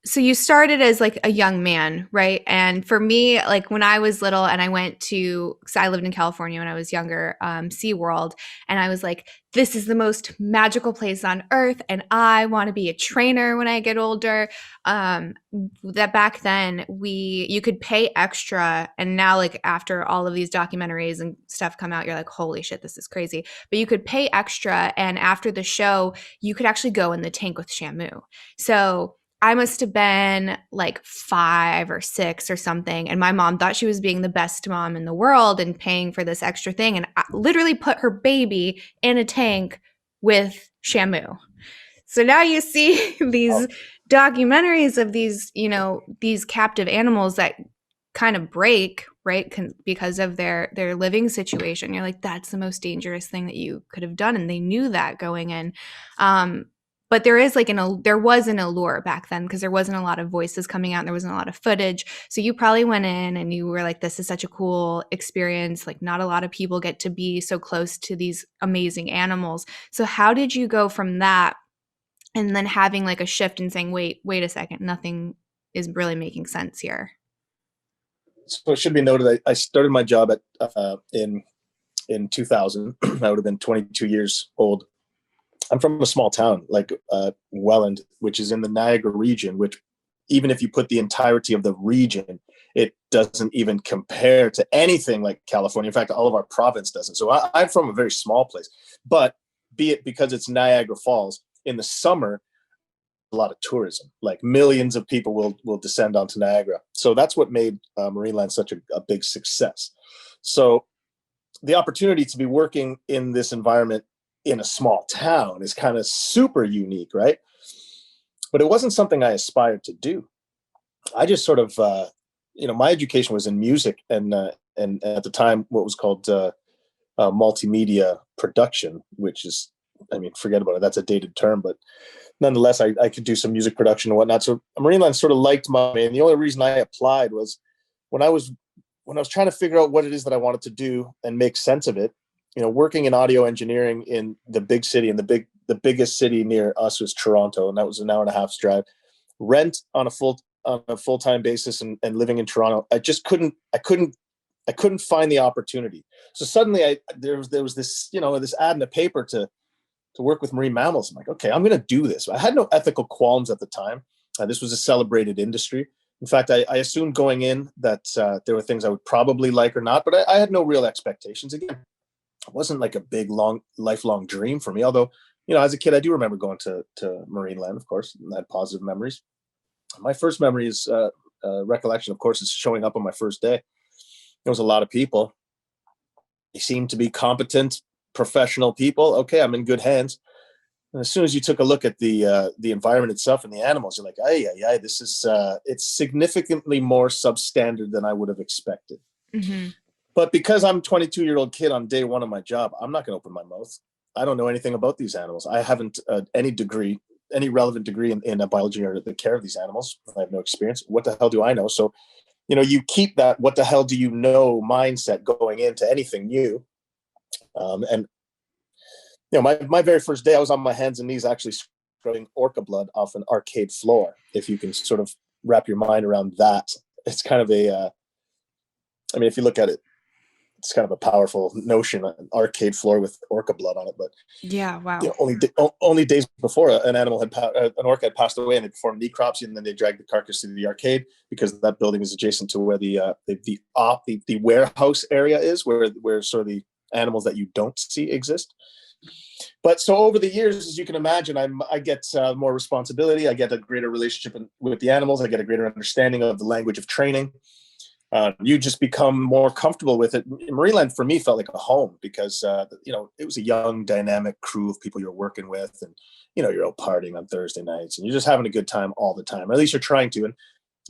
So you started as like a young man, right? And for me, like when I was little and I went to, because I lived in California when I was younger, SeaWorld, and I was like, this is the most magical place on earth, and I want to be a trainer when I get older. Um, that back then you could pay extra, and now like after all of these documentaries and stuff come out, you're like, holy shit, this is crazy. But you could pay extra, and after the show, you could actually go in the tank with Shamu. So I must have been like 5 or 6 or something. And my mom thought she was being the best mom in the world and paying for this extra thing. And I literally put her baby in a tank with Shamu. So now you see these documentaries of these, these captive animals that kind of break, right? Because of their living situation. You're like, that's the most dangerous thing that you could have done. And they knew that going in. But there is like there was an allure back then because there wasn't a lot of voices coming out and there wasn't a lot of footage. So you probably went in and you were like, this is such a cool experience. Like not a lot of people get to be so close to these amazing animals. So how did you go from that and then having like a shift and saying, wait a second, nothing is really making sense here? So it should be noted, I started my job in 2000. I would have been 22 years old. I'm from a small town like Welland, which is in the Niagara region, which even if you put the entirety of the region, it doesn't even compare to anything like California. In fact, all of our province doesn't. So I'm from a very small place, but be it because it's Niagara Falls in the summer, a lot of tourism, like millions of people will descend onto Niagara. So that's what made Marineland such a big success. So the opportunity to be working in this environment in a small town is kind of super unique, right? But it wasn't something I aspired to do. I just sort of, my education was in music and at the time what was called multimedia production, which is, I mean, forget about it. That's a dated term, but nonetheless, I could do some music production and whatnot. So Marineland sort of liked and the only reason I applied was when I was trying to figure out what it is that I wanted to do and make sense of it. Working in audio engineering in the big city, and the biggest city near us was Toronto, and that was an hour and a half's drive. Rent on a full-time basis and living in Toronto, I couldn't find the opportunity. So suddenly there was this, this ad in the paper to work with marine mammals. I'm like, okay, I'm going to do this. I had no ethical qualms at the time. This was a celebrated industry. In fact, I assumed going in that there were things I would probably like or not, but I had no real expectations. Again, it wasn't like a big, lifelong dream for me. Although, as a kid, I do remember going to Marineland, of course, and I had positive memories. My first memory is recollection, of course, is showing up on my first day. There was a lot of people. They seemed to be competent, professional people. Okay, I'm in good hands. And as soon as you took a look at the environment itself and the animals, you're like, this is it's significantly more substandard than I would have expected. Mm-hmm. But because I'm a 22-year-old kid on day one of my job, I'm not going to open my mouth. I don't know anything about these animals. I haven't any relevant degree in biology or the care of these animals. I have no experience. What the hell do I know? So, you keep that what the hell do you know mindset going into anything new. And my very first day, I was on my hands and knees actually scrubbing orca blood off an arcade floor. If you can sort of wrap your mind around that, it's kind of if you look at it, it's kind of a powerful notion, an arcade floor with orca blood on it. But Yeah, wow. only days before an orca had passed away, and they performed necropsy, and then they dragged the carcass to the arcade because that building is adjacent to where the warehouse area is, where sort of the animals that you don't see exist. But so over the years, as you can imagine, I get more responsibility. I get a greater relationship with the animals. I get a greater understanding of the language of training. You just become more comfortable with it. Marineland for me felt like a home because it was a young, dynamic crew of people you're working with, and you're out partying on Thursday nights, and you're just having a good time all the time. Or at least you're trying to. And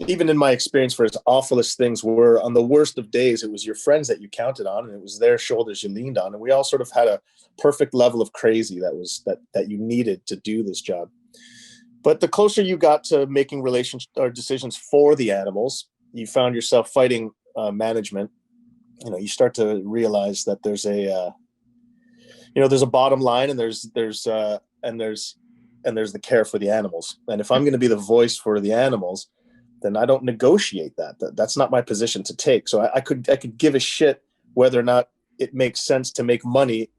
even in my experience, for as awful as things were, on the worst of days, it was your friends that you counted on, and it was their shoulders you leaned on, and we all sort of had a perfect level of crazy that you needed to do this job. But the closer you got to making relations or decisions for the animals, you found yourself fighting management. You start to realize that there's a bottom line, and there's and there's the care for the animals. And if I'm going to be the voice for the animals, then I don't negotiate that. That's not my position to take. So I could give a shit whether or not it makes sense to make money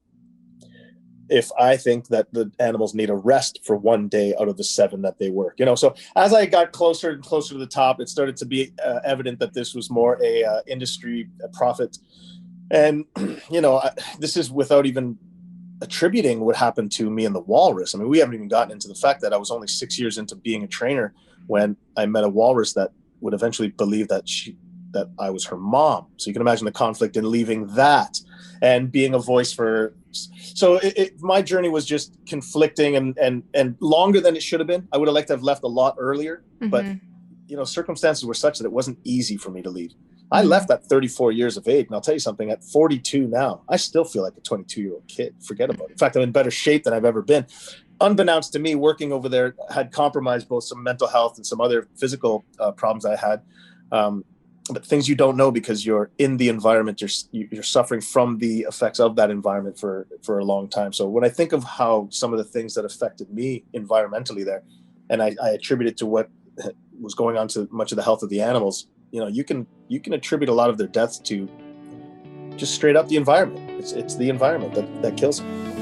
if I think that the animals need a rest for one day out of the 7 that they work. So as I got closer and closer to the top, it started to be evident that this was more a industry profit. And, this is without even attributing what happened to me and the walrus. I mean, we haven't even gotten into the fact that I was only 6 years into being a trainer when I met a walrus that would eventually believe that I was her mom. So you can imagine the conflict in leaving that and being a voice for. So my journey was just conflicting and longer than it should have been. I would have liked to have left a lot earlier, but circumstances were such that it wasn't easy for me to leave. I left at 34 years of age, and I'll tell you something, at 42 now, I still feel like a 22-year-old kid. Forget about it. In fact, I'm in better shape than I've ever been. Unbeknownst to me, working over there had compromised both some mental health and some other physical problems I had. But things you don't know because you're in the environment, you're suffering from the effects of that environment for a long time. So when I think of how some of the things that affected me environmentally there, and I attribute it to what was going on to much of the health of the animals, you can attribute a lot of their deaths to just straight up the environment. It's the environment that kills them.